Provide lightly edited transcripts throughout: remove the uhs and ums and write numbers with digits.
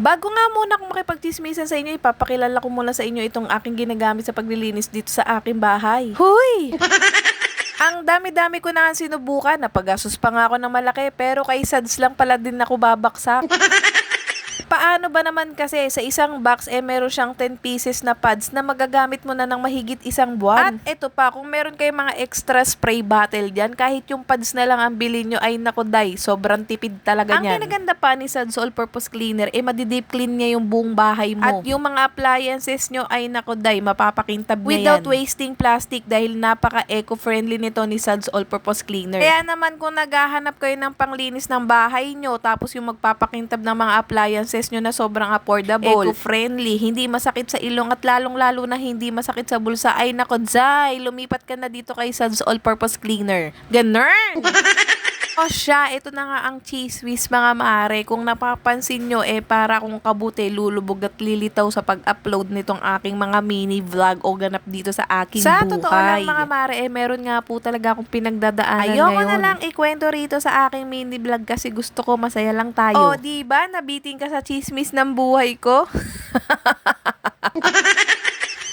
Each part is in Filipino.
Bago nga muna akong makipagtismisan sa inyo, ipapakilala ko muna sa inyo itong aking ginagamit sa paglilinis dito sa aking bahay. Huy! Ang dami-dami ko na sinubukan, napagastos pa nga ako ng malaki, pero kay Sads lang pala din ako babaksak. Paano ba naman kasi sa isang box meron siyang 10 pieces na pads na magagamit mo na ng mahigit isang buwan. At eto pa, kung meron kayong mga extra spray bottle dyan, kahit yung pads na lang ang bilhin nyo ay nakuday, sobrang tipid talaga niyan. Ang kinaganda pa ni Sads All-Purpose Cleaner, madideep clean niya yung buong bahay mo. At yung mga appliances nyo ay nakuday, mapapakintab niya yan. Without wasting plastic dahil napaka-eco-friendly nito ni Sads All-Purpose Cleaner. Kaya naman kung naghahanap kayo ng panglinis ng bahay nyo, tapos yung magpapakintab ng mga appliances nyo na sobrang affordable, eco-friendly, hindi masakit sa ilong at lalong-lalo na hindi masakit sa bulsa, ay nako Zay, lumipat ka na dito kay Sads All-Purpose Cleaner. Ganun! O siya, ito na nga ang cheese whiz mga mare. Kung napapansin nyo, para kung kabuti lulubog at lilitaw sa pag-upload nitong aking mga mini vlog o ganap dito sa aking buhay. Sa totoo lang mga mare, meron nga po talaga akong pinagdadaanan ngayon. Ayoko na lang ikwento rito sa aking mini vlog kasi gusto ko masaya lang tayo. O, diba? Nabiting ka sa chismis ng buhay ko?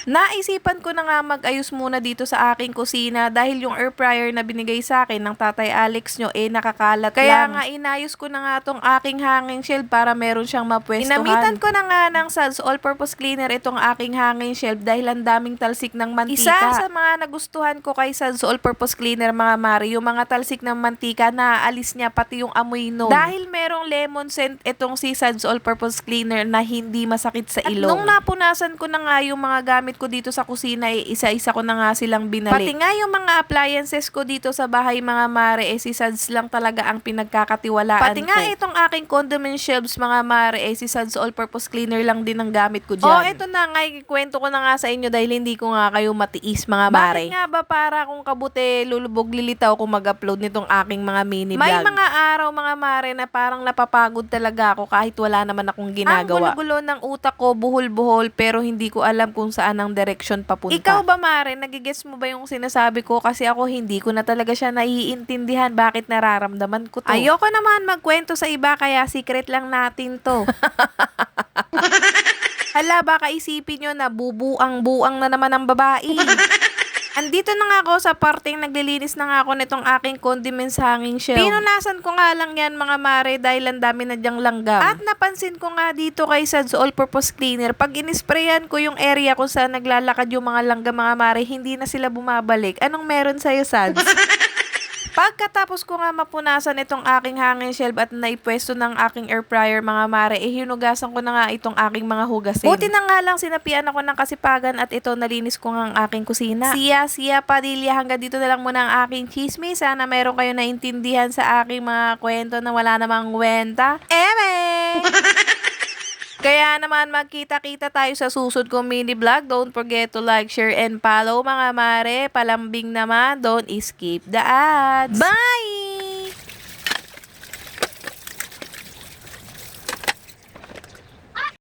Naisipan ko na nga mag-ayos muna dito sa aking kusina dahil yung air fryer na binigay sa akin ng Tatay Alex nyo nakakalat Kaya lang. Nga inayos ko na nga tong aking hanging shelf para meron siyang mapwestuhan. Inamitan ko na nga ng Sads All-Purpose Cleaner itong aking hanging shelf dahil ang daming talsik ng mantika. Isa sa mga nagustuhan ko kay Sads All-Purpose Cleaner mga mare, yung mga talsik ng mantika naaalis niya pati yung amoy nun. Dahil merong lemon scent itong si Sads All-Purpose Cleaner na hindi masakit sa ilong. At nung napunasan ko na nga yung mga gamit ko dito sa kusina, isa-isa ko na nga silang binalik. Pati nga yung mga appliances ko dito sa bahay mga mare, si Sads lang talaga ang pinagkakatiwalaan Pati ko. Nga itong aking condiment shelves mga mare, si Sads All-Purpose Cleaner lang din ang gamit ko dyan. Ito na nga, ikwento ko na nga sa inyo dahil hindi ko nga kayo matiis mga mare. Bakit nga ba para kung kabuti lulubog lilitaw kung mag-upload nitong aking mga mini vlog? May mga araw mga mare na parang napapagod talaga ako kahit wala naman akong ginagawa. Ang gulo-gulo ng utak ko, buhol-buhol, pero hindi ko alam kung saan ang direction papunta. Ikaw ba mare, nagigets mo ba yung sinasabi ko? Kasi ako hindi ko na talaga siya naiintindihan bakit nararamdaman ko to. Ayoko naman magkwento sa iba kaya secret lang natin to. Hala, baka isipin nyo na bubuang-buang na naman ang babae. Andito na nga ako sa parteng naglilinis na nga ako nitong aking condiments hanging shelf. Pinunasan ko nga lang yan mga mare dahil ang dami na dyang langgam. At napansin ko nga dito kay Sads All-Purpose Cleaner, pag inisprayan ko yung area kung saan naglalakad yung mga langgam mga mare, hindi na sila bumabalik. Anong meron sa'yo, Sads? Pagkatapos ko nga mapunasan itong aking hanging shelf at naipwesto ng aking air fryer mga mare, hinugasan ko na nga itong aking mga hugasin. Buti na nga lang sinapian ako ng kasipagan at ito nalinis ko nga ang aking kusina. Siya Padilla, hanggang dito na lang muna ang aking chismis. Sana meron kayo naintindihan sa aking mga kwento na wala namang kwenta. Kaya naman magkita-kita tayo sa susunod kong mini vlog. Don't forget to like, share, and follow mga mare. Palambing naman, don't skip the ads. Bye!